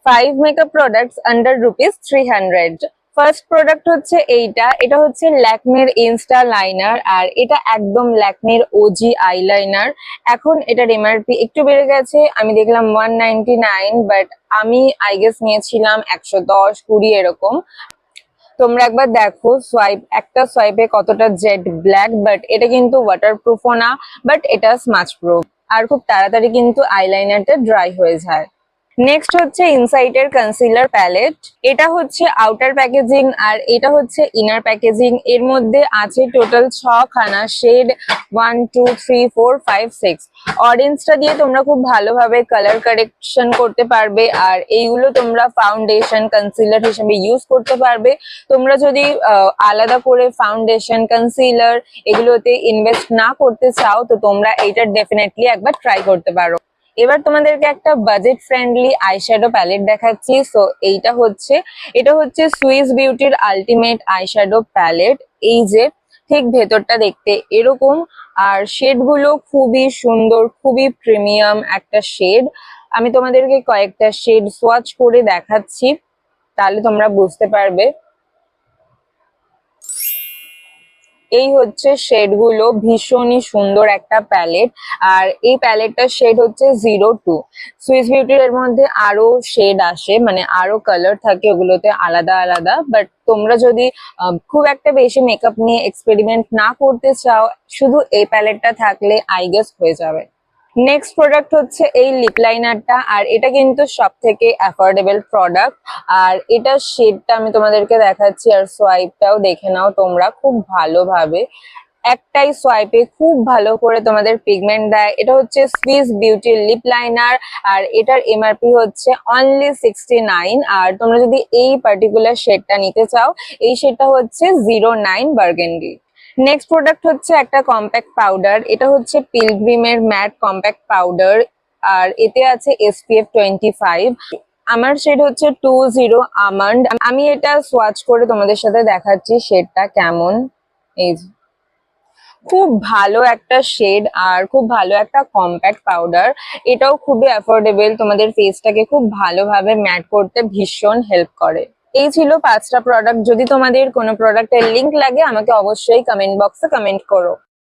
5 makeup products under ₹300। First product হচ্ছে এটা হচ্ছে ল্যাকমের ইনস্টা লাইনার, আর এটা একদম ল্যাকমের ওজি আইলাইনার। এখন এটার এমআরপি একটু বেড়ে গেছে, আমি দেখলাম 199, বাট আমি আই গেস নিয়েছিলাম 110-20 এরকম। তোমরা একবার দেখো একটা সোয়াইপে কতটা জেড ব্ল্যাক, বাট এটা কিন্তু ওয়াটারপ্রুফও না, বাট এটা স্মাচ প্রুফ, আর খুব তাড়াতাড়ি কিন্তু আইলাইনারটা ড্রাই হয়ে যায়। নেক্সট হচ্ছে ইনসাইট এর কনসিলার প্যালেট। এটা হচ্ছে আউটার প্যাকেজিং আর এটা হচ্ছে ইনার প্যাকেজিং। এর মধ্যে আছে টোটাল 6খানা শেড, 1 2 3 4 5 6। অরেঞ্জটা দিয়ে তোমরা খুব ভালোভাবে কালার কারেকশন করতে পারবে, আর এইগুলো তোমরা ফাউন্ডেশন কনসিলার হিসেবে ইউজ করতে পারবে। তোমরা যদি আলাদা করে ফাউন্ডেশন কনসিলার এগুলোতে ইনভেস্ট না করতে চাও, তো তোমরা এইটা ডেফিনেটলি একবার ট্রাই করতে পারো। এবার তোমাদেরকে একটা বাজেট ফ্রেন্ডলি আইশ্যাডো প্যালেট দেখাচ্ছি। সো এটা হচ্ছে সুইস বিউটির আলটিমেট আইশ্যাডো প্যালেট। এই যে ঠিক ভেতরটা দেখতে এরকম, আর শেড গুলো খুবই সুন্দর, খুবই প্রিমিয়াম একটা শেড। আমি তোমাদেরকে কয়েকটা শেড সোয়াচ করে দেখাচ্ছি, তাহলে তোমরা বুঝতে পারবে। এই হচ্ছে শেড গুলো, ভীষণই সুন্দর একটা প্যালেট। আর এই প্যালেটটার শেড হচ্ছে 02। সুইস বিউটির এর মধ্যে আরো শেড আসে, মানে আরো কালার থাকে ওগুলোতে আলাদা আলাদা, বাট তোমরা যদি খুব একটা বেশি মেকআপ নিয়ে এক্সপেরিমেন্ট না করতে চাও, শুধু এই প্যালেটটা থাকলে আই গেস হয়ে যাবে। নেক্সট প্রোডাক্ট হচ্ছে এই লিপ লাইনারটা, আর এটা কিন্তু সব থেকে অ্যাফোর্ডেবল প্রোডাক্ট। আর এটা শেডটা আমি তোমাদেরকে দেখাচ্ছি, আর সোয়াইপটাও দেখে নাও তোমরা খুব ভালোভাবে। একটাই সোয়াইপে খুব ভালো করে তোমাদের পিগমেন্ট দেয়। এটা হচ্ছে সুইস বিউটি লিপ লাইনার, আর এটার এমআরপি হচ্ছে অনলি 69। আর তোমরা যদি এই পার্টিকুলার শেডটা নিতে চাও, এই শেডটা হচ্ছে 09 বার্গেন্ডি। নেক্সট প্রোডাক্ট হচ্ছে একটা কম্প্যাক্ট পাউডার। এটা হচ্ছে পিলগ্রিমের ম্যাট কম্প্যাক্ট পাউডার, আর এতে আছে SPF 25। আমার শেড হচ্ছে 20 আমন্ড। আমি এটা সোয়াচ করে তোমাদের সাথে দেখাচ্ছি শেডটা কেমন। এই যে, খুব ভালো একটা শেড আর খুব ভালো একটা কম্প্যাক্ট পাউডার। এটাও খুবই অ্যাফোর্ডেবল, তোমাদের ফেসটাকে খুব ভালোভাবে ম্যাট করতে ভীষণ হেল্প করে। এই ছিল 5টা প্রোডাক্ট। যদি তোমাদের কোনো প্রোডাক্টের লিংক লাগে, আমাকে অবশ্যই কমেন্ট বক্সে কমেন্ট করো।